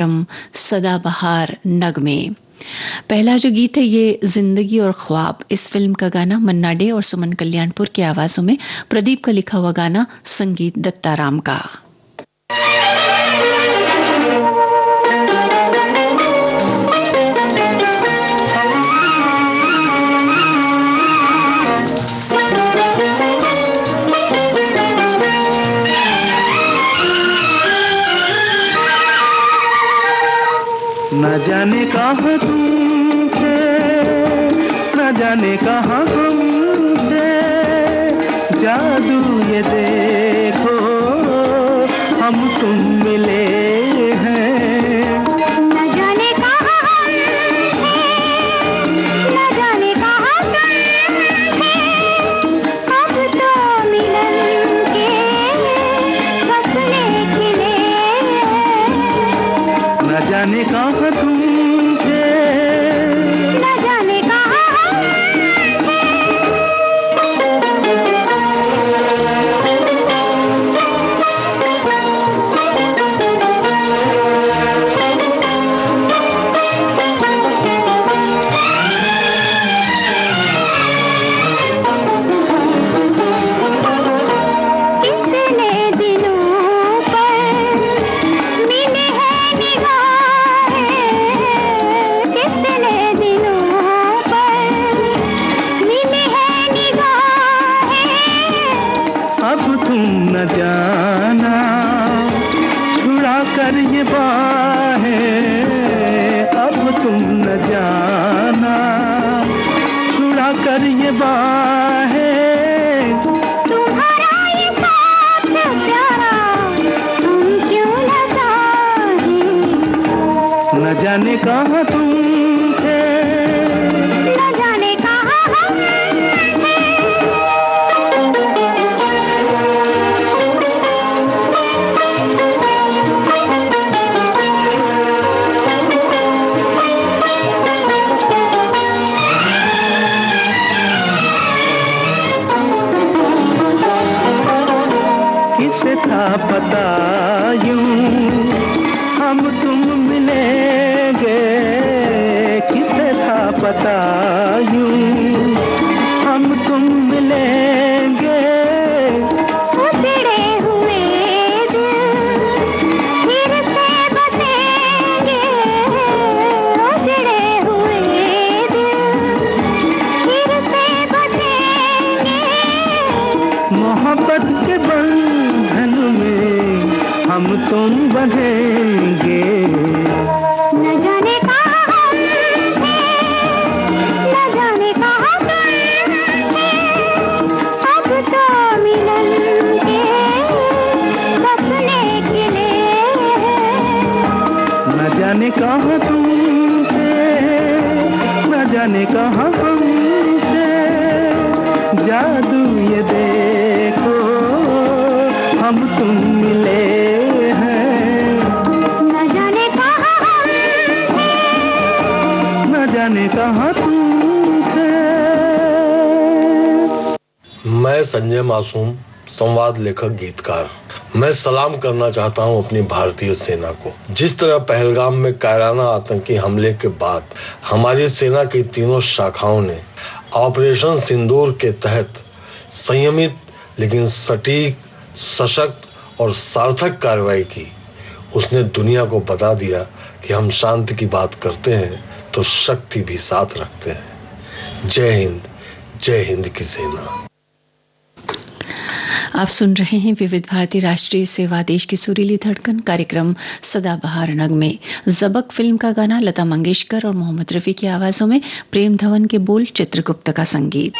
कार्यक्रम सदाबहार नगमे। पहला जो गीत है ये जिंदगी और ख्वाब, इस फिल्म का गाना मन्ना डे और सुमन कल्याणपुर की आवाजों में, प्रदीप का लिखा हुआ गाना, संगीत दत्ताराम का। न जाने कहाँ तुम थे, न जाने कहाँ हम थे, जादू ये देखो हम तुम मिले हैं। न जाने कहाँ हम थे, न जाने कहाँ तुम थे, अब तो मिलन के फसले खिले। न जाने कहाँ तुम थे, न जाने कहाँ हम कितने दिनों पर मिले हैं निगाहें, कितने दिनों पर मिले हैं निगाहें। अब तुम न जाना छुड़ा कर ये बाहें, अब तुम न जाना छुड़ा कर ये बाहें। तुम्हारा ये साथ प्यारा तुम क्यों न चाहें। न जाने कहाँ तुम थे, न जाने कहाँ हम थे। किसे था पता यूं हम तुम मिलेंगे, किसे था पता यूं हम तुम मिलेंगे। उजड़े हुए दिल फिर से बसेंगे, उजड़े हुए दिल फिर से बसेंगे। मोहब्बत के बंधन में हम तुम बंधेंगे। न जाने कहाँ हम थे, न जाने कहाँ तुम थे, अब तो मिलन के फसले खिले। न जाने कहाँ तुम थे, न जाने कहाँ हम थे, जादू ये देखो हम तुम मिले हैं। न जाने कहाँ हम थे, न जाने कहाँ तुम थे। मैं संजय मासूम, संवाद लेखक गीतकार। मैं सलाम करना चाहता हूं अपनी भारतीय सेना को। जिस तरह पहलगाम में कायराना आतंकी हमले के बाद हमारी सेना की तीनों शाखाओं ने ऑपरेशन सिंदूर के तहत संयमित लेकिन सटीक, सशक्त और सार्थक कार्रवाई की, उसने दुनिया को बता दिया कि हम शांति की बात करते हैं तो शक्ति भी साथ रखते हैं। जय हिंद की सेना। आप सुन रहे हैं विविध भारती राष्ट्रीय सेवा, देश की सुरीली धड़कन, कार्यक्रम सदाबहार नगमे। जबक फिल्म का गाना, लता मंगेशकर और मोहम्मद रफी की आवाजों में, प्रेम धवन के बोल, चित्रगुप्त का संगीत।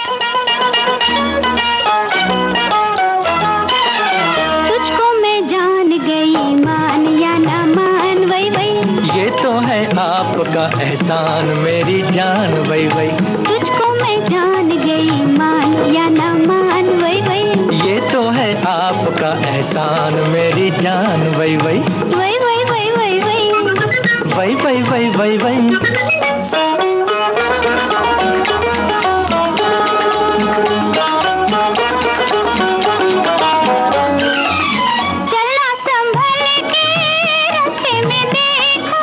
तुझको मैं जान गई, मान या ना मान, वही वही। ये तो है आपका एहसान मेरी जान, वही वही। तुझको मैं जान गई, मान या ना मान, वही वही। ये तो है आपका एहसान मेरी जान, वही वही। वही वही वही वही वही। वही वही वही वही वही। चलना संभल के, रास्ते में देखो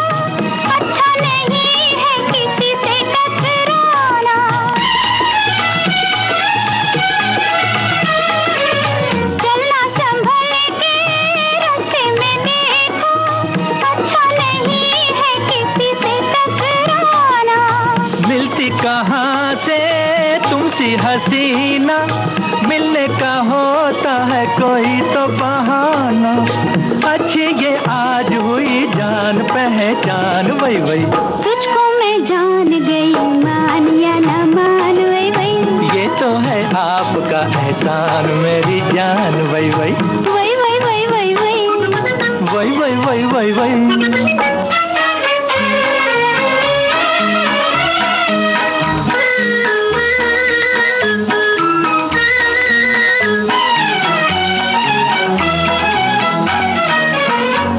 सी हसीना, मिलने का होता है कोई तो बहाना। अच्छी ये आज हुई जान पहचान, वही वही तुझको मैं जान गई, मान या न मान, वही वही ये तो है आपका एहसान मेरी जान, वही वही वही वही वही वही वही वही वही वही।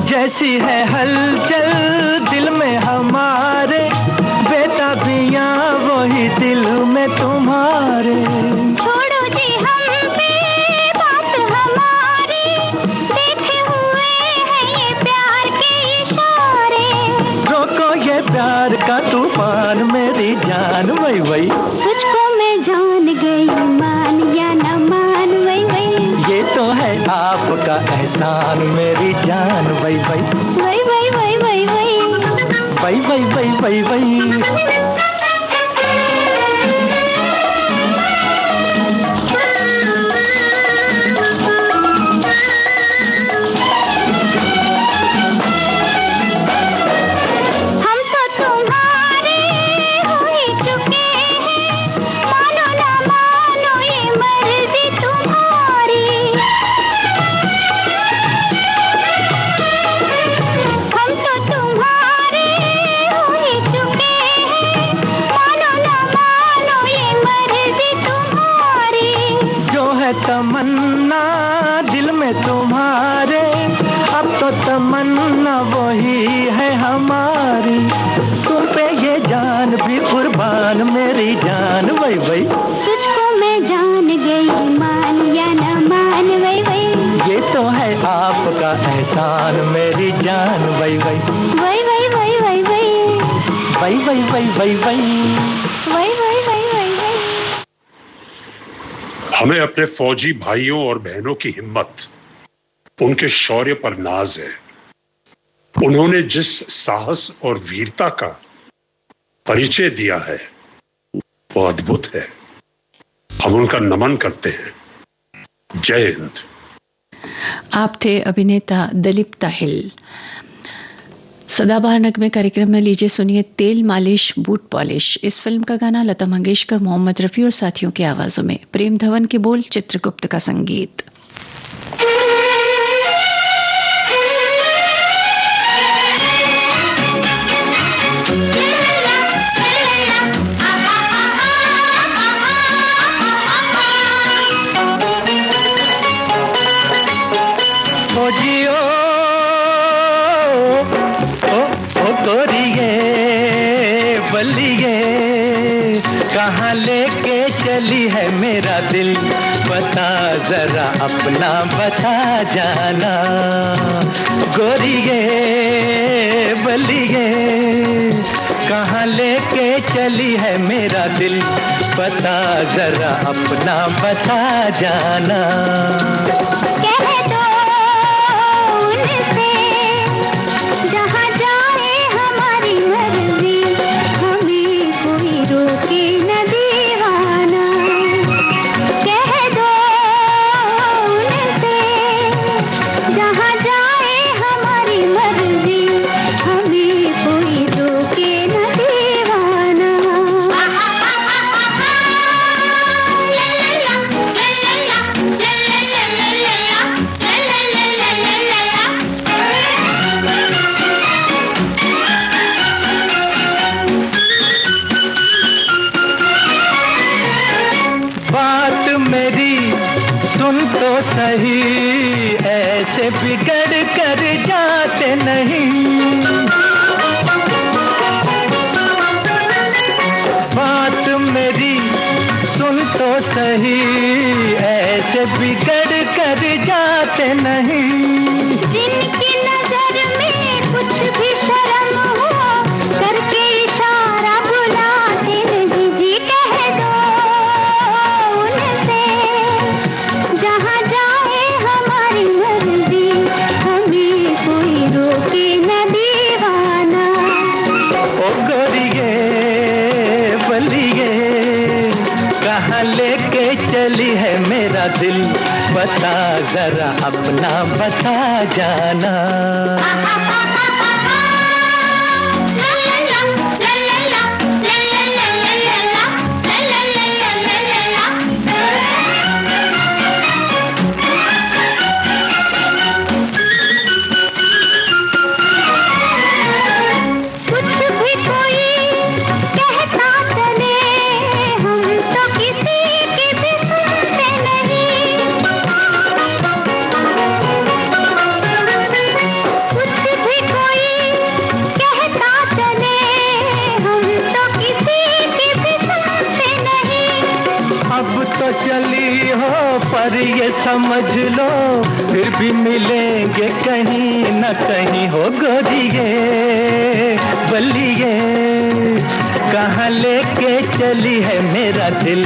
जैसी है हलचल दिल में हमारे, बेताबियां वही दिल में तुम्हारे। छोड़ो जी हम पे बात हमारी, देखे हुए हैं ये प्यार के इशारे। रोको ये प्यार का तूफान मेरी जान, वही वही तुझको मैं जान गई, मान या न मान, वही वही ये तो है आपका एहसान मेरी जान, वही वही वही वही वही वही वही वही वही वही। हम तो तुम्हारे हो ही चुके हैं, मानो ना मानो ये मर्जी तुम्हारी। हम तो तुम्हारे हो ही चुके हैं, मानो ना मानो ये मर्जी तुम्हारी। जो है तमन्ना दिल में तुम्हारे, अब तो तमन्ना वही है हमारी। तुम पे ये जान भी कुर्बान मेरी जान, वही वही तुझको मैं जान गई, मान या न मान, वही वही ये तो है आपका एहसान मेरी जान, वही वही वही वही वही वही वही वही वही वही वही वही वही वही वही वही। हमें अपने फौजी भाइयों और बहनों की हिम्मत, उनके शौर्य पर नाज है। उन्होंने जिस साहस और वीरता का परिचय दिया है वो अद्भुत है। हम उनका नमन करते हैं। जय हिंद। आप थे अभिनेता दिलीप ताहिल। सदाबहार नगमे कार्यक्रम में लीजिए सुनिए तेल मालिश बूट पॉलिश। इस फिल्म का गाना लता मंगेशकर, मोहम्मद रफी और साथियों की आवाजों में। प्रेम धवन के बोल, चित्रगुप्त का संगीत। ओ जियो ओ गोरिये बलिए, कहाँ लेके चली है मेरा दिल, बता जरा अपना बता जाना। गोरिये बलिए, कहाँ लेके चली है मेरा दिल, बता जरा अपना बता जाना। कह दो उनसे जहाँ जाए हमारी मर्जी, हमें कोई रोके न दीवाना। कह दो उनसे जहाँ जाए हमारी मर्जी, हमें कोई रोके न दीवाना। बात मेरी सुन तो सही, ऐसे बिगड़ कर जाते नहीं। बात मेरी सुन तो सही, ऐसे बिगड़ कर जाते नहीं। जिनकी नजर में कुछ भी शर्म हो, करके इशारा बुलाते नहीं जी। कह दो उनसे जहाँ जाए हमारी मर्जी, हमें कोई रोके न दीवाना। ओ गोरिये बलिए, कहाँ मेरा दिल बता जरा अपना बता जाना। चली हो पर ये समझ लो फिर भी मिलेंगे कहीं न कहीं हो गोरिये बलिए। कहाँ लेके चली है मेरा दिल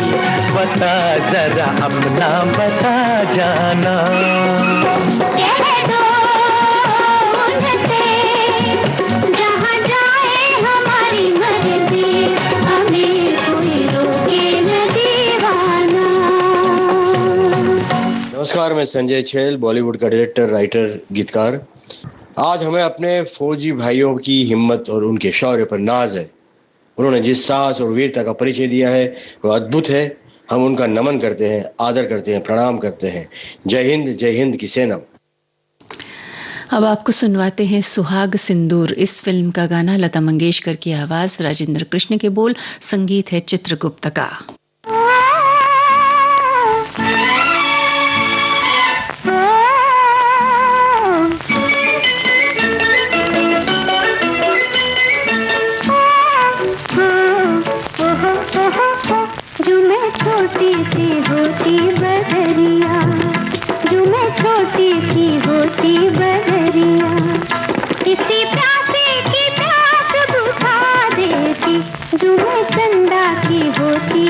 बता जरा अपना बता जाना। नमस्कार, मैं संजय छेल, बॉलीवुड का डायरेक्टर, राइटर, गीतकार। आज हमें अपने फौजी भाइयों की हिम्मत और उनके शौर्य पर नाज है। उन्होंने जिस साहस और वीरता का परिचय दिया है वह अद्भुत है। हम उनका नमन करते हैं, आदर करते हैं, प्रणाम करते हैं। जय हिंद की सेना। अब आपको सुनवाते हैं सुहाग सिंदूर। इस फिल्म का गाना लता मंगेशकर की आवाज, राजेंद्र कृष्ण के बोल, संगीत है चित्रगुप्त का। छोटी सी होती बदरिया, जो मैं छोटी सी होती बदरिया, किसी प्यासे की प्यास बुझा देती, जो मैं चंदा की होती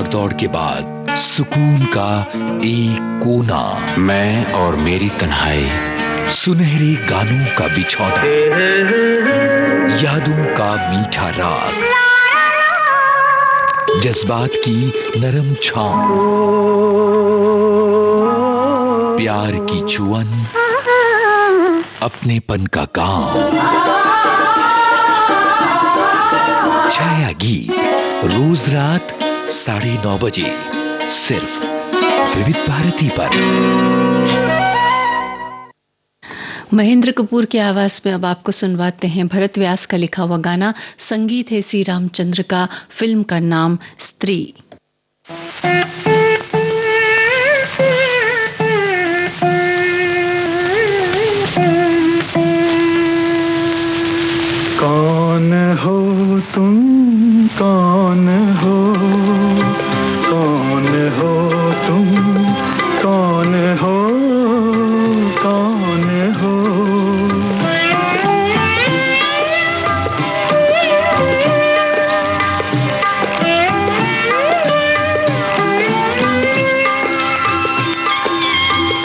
भागदौड़ के बाद सुकून का एक कोना, मैं और मेरी तन्हाई, सुनहरे गानों का बिछौना, यादों का मीठा राग, जज्बात की नरम छांव, प्यार की चुअन, अपनेपन का काम। छाया गीत रोज रात 9:30 बजे सिर्फ विविध भारती पर। महेंद्र कपूर की आवाज में अब आपको सुनवाते हैं भरत व्यास का लिखा हुआ गाना। संगीत है सी रामचंद्र का, फिल्म का नाम स्त्री। कौन हो तुम, कौन हो, कौन हो तुम, कौन हो, कौन हो।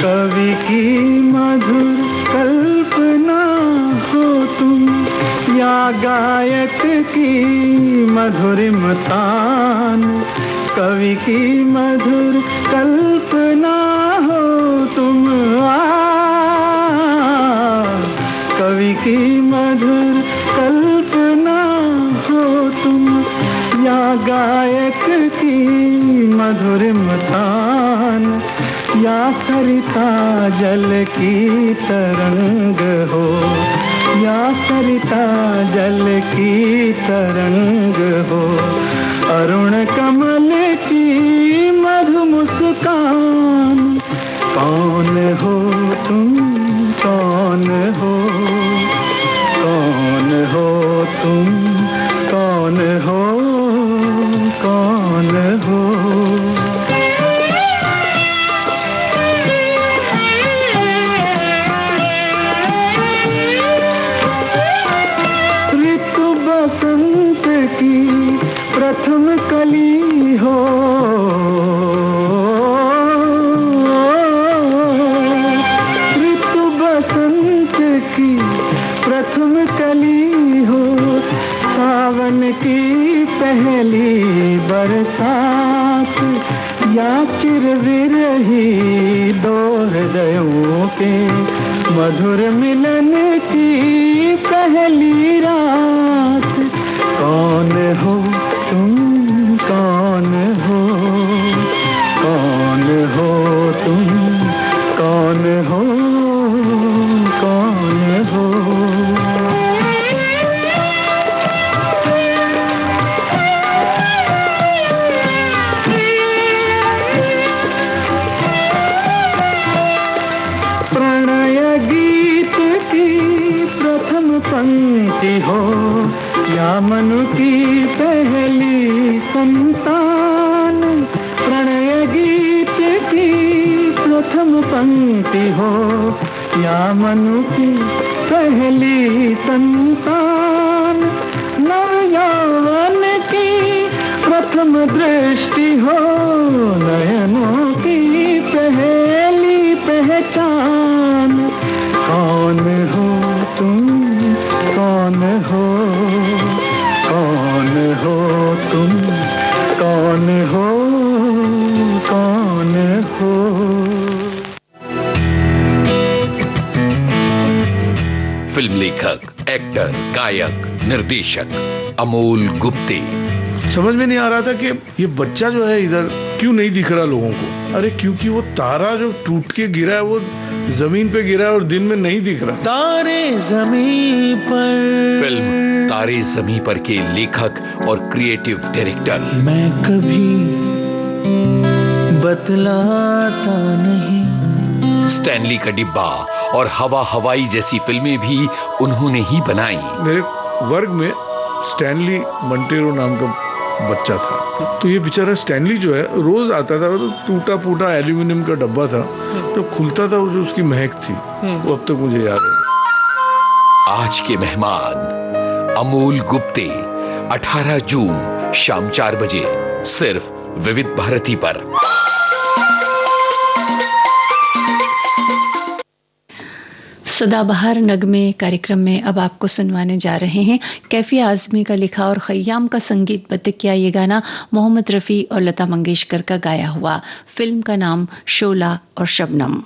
कवि की मधुर कल्पना हो तुम, या गायक की मधुरिम तान। कवि की मधुर कल्पना हो तुम, कवि की मधुर कल्पना हो तुम, या गायक की मधुरिम तान। या सरिता जल की तरंग हो, या सरिता जल की तरंग हो। अरुण कमल की मधु मुस्कान। कौन हो तुम, कौन हो, कौन हो तुम, कौन हो, कौन हो। प्रथम कली हो, ऋतु बसंत की प्रथम कली हो। सावन की पहली बरसात, या चिरविरही दो हृदयों के मधुर मिलन की पहली रात। कौन हो तुम, कौन हो, कौन हो तुम, कौन हो, कौन हो। प्रणय गीत की प्रथम पंक्ति हो, या मनु की पहली संतान। प्रणय गीत की प्रथम पंक्ति हो, या मनु की पहली संतान। नव यौवन की प्रथम दृष्टि हो, नयनों की पहली पहचान। कौन हो तुम, कौन हो, कौन हो तुम, कौन हो, कौन हो। फिल्म लेखक, एक्टर, गायक, निर्देशक अमोल गुप्ते। समझ में नहीं आ रहा था कि ये बच्चा जो है इधर क्यों नहीं दिख रहा लोगों को। अरे क्योंकि वो तारा जो टूट के गिरा है वो जमीन पे गिरा है और दिन में नहीं दिख रहा। तारे जमीन पर। फिल्म तारे जमीन पर के लेखक और क्रिएटिव डायरेक्टर। मैं कभी बतलाता नहीं। स्टैनली का डिब्बा और हवा हवाई जैसी फिल्में भी उन्होंने ही बनाई। मेरे वर्ग में स्टैनली मंटेरो नाम का बच्चा था, तो ये बेचारा स्टैनली जो है रोज आता था। तो टूटा फूटा एल्यूमिनियम का डब्बा था, तो खुलता था, वो जो उसकी महक थी वो अब तक मुझे याद है। आज के मेहमान अमोल गुप्ते, 18 जून शाम 4 बजे सिर्फ विविध भारती पर। सदाबहार नगमे कार्यक्रम में अब आपको सुनवाने जा रहे हैं कैफी आजमी का लिखा और खय्याम का संगीतबद्ध किया ये गाना मोहम्मद रफी और लता मंगेशकर का गाया हुआ। फिल्म का नाम शोला और शबनम।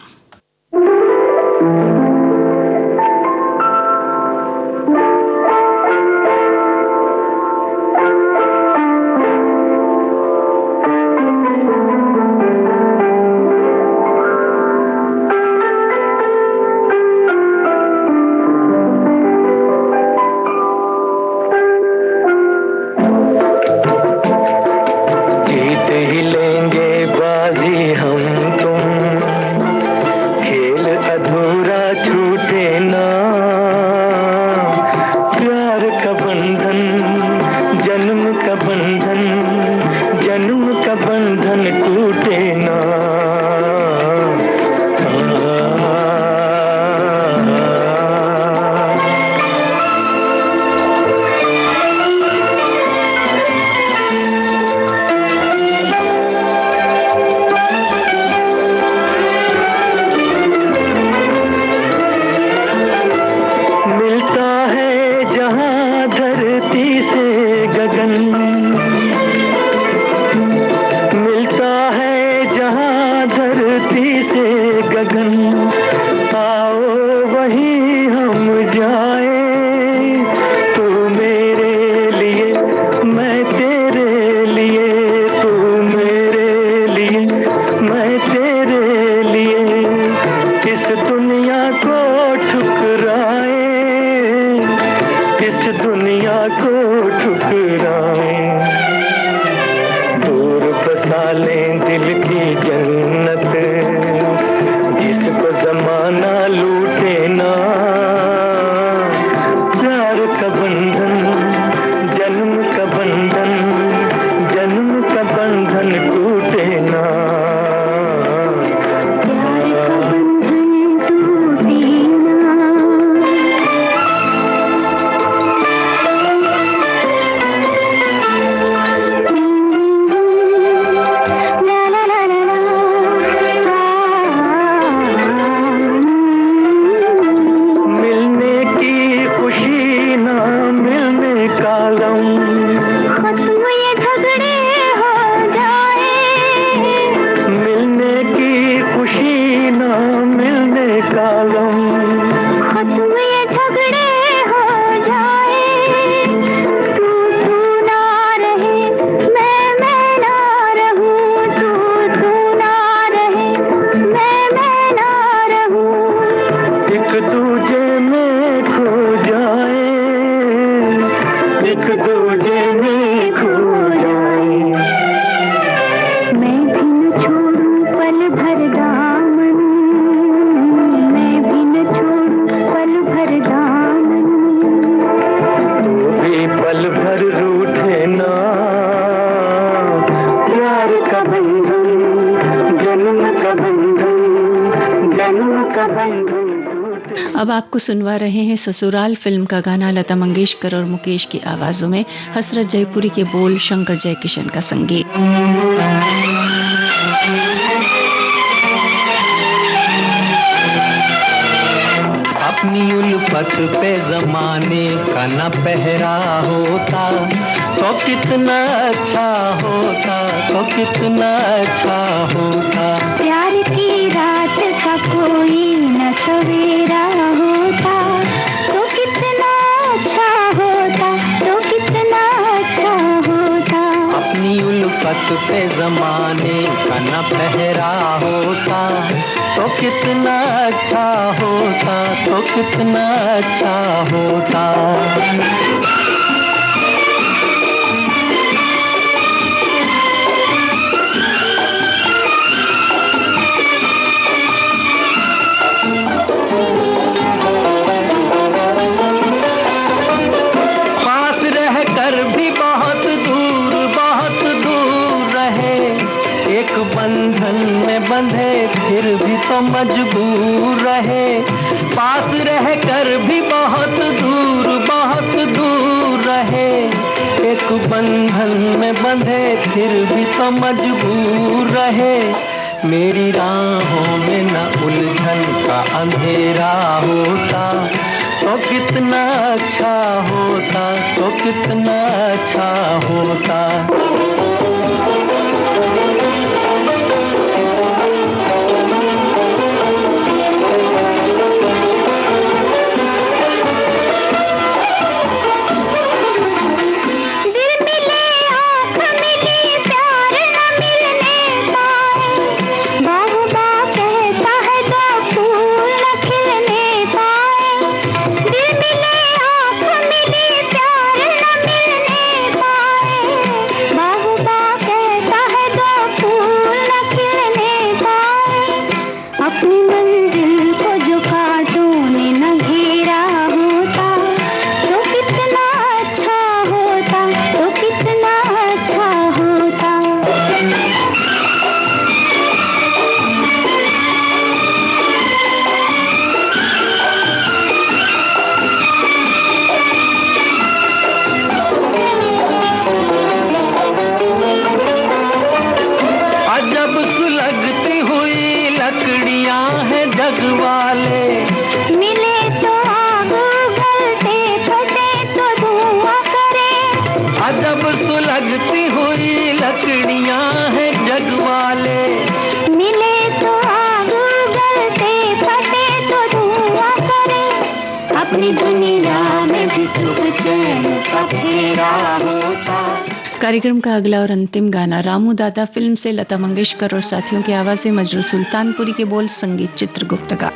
अब आपको सुनवा रहे हैं ससुराल फिल्म का गाना लता मंगेशकर और मुकेश की आवाजों में, हसरत जयपुरी के बोल, शंकर जयकिशन का संगीत। अपनी उल्फत पे जमाने का न पहरा होता तो कितना अच्छा होता, तो कितना अच्छा होता। प्यार की रात का कोई न सवेरा होता तो कितना अच्छा होता, तो कितना अच्छा होता। अपनी उल्फत पे जमाने का न पहरा होता तो कितना अच्छा होता, तो कितना अच्छा होता। पास रह कर भी बहुत दूर रहे, एक बंधन में बंधे फिर भी तो मजबूर रहे। पास रह कर भी बहुत दूर रहे, एक बंधन में बंधे फिर भी तो मजबूर रहे। मेरी राहों में न उलझन का अंधेरा होता तो कितना अच्छा होता, तो कितना अच्छा होता। जब सुलगती हुई लकड़ियां हैं जग वाले, मिले तो आग गलते फटे तो धुआं करे। अपनी दुनिया में भी सुख चैन का फेरा होता। कार्यक्रम का अगला और अंतिम गाना रामू दादा फिल्म से लता मंगेशकर और साथियों की आवाज में मजरू सुल्तानपुरी के बोल, संगीत चित्रगुप्त का।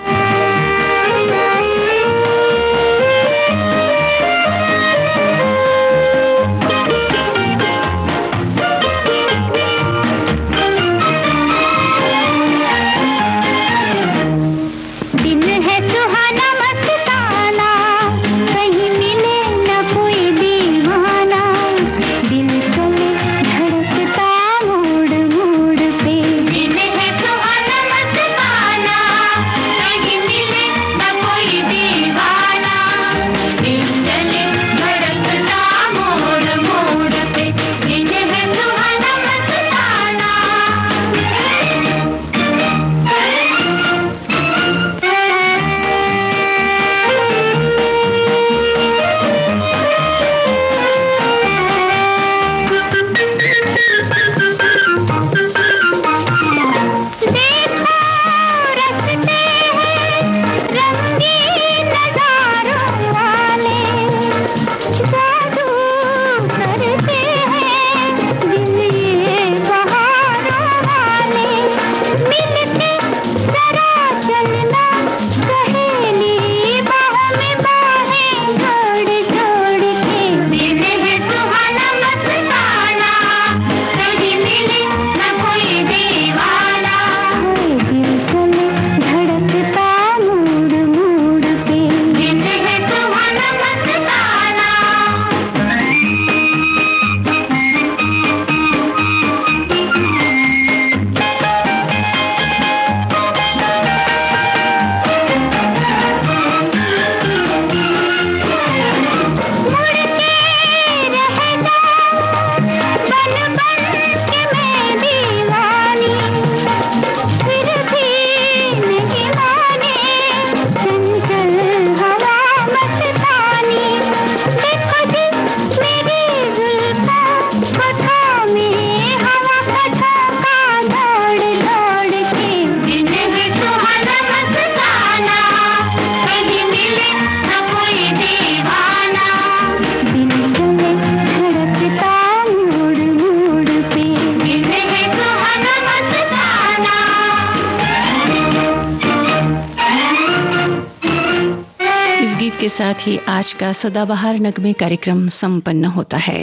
के साथ ही आज का सदाबहार नगमे कार्यक्रम संपन्न होता है।